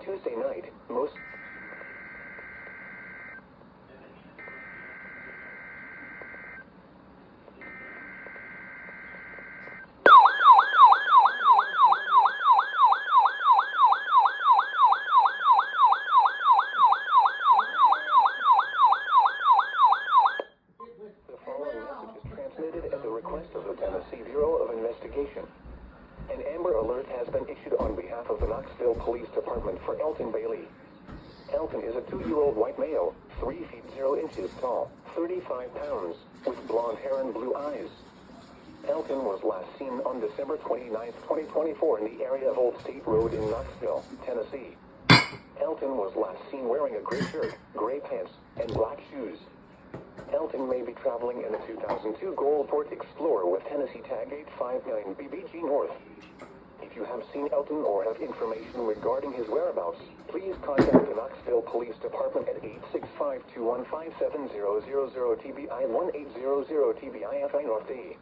Tuesday night, most... The following message is transmitted at the request of the Tennessee Bureau of Investigation. An Amber Alert has been issued on behalf of the Knoxville Police Department for Elton Bailey. Elton is a 2-year-old white male, 3 feet 0 inches tall, 35 pounds, with blonde hair and blue eyes. Elton was last seen on December 29, 2024 in the area of Old State Road in Knoxville, Tennessee. Elton was last seen wearing a gray shirt, gray pants, and black shoes. Elton may be traveling in a 2002 Goldport Explorer with Tennessee tag 859 BBG North. If you have seen Elton or have information regarding his whereabouts, please contact the Knoxville Police Department at 865-215-7000 TBI 1800 TBI FI North D.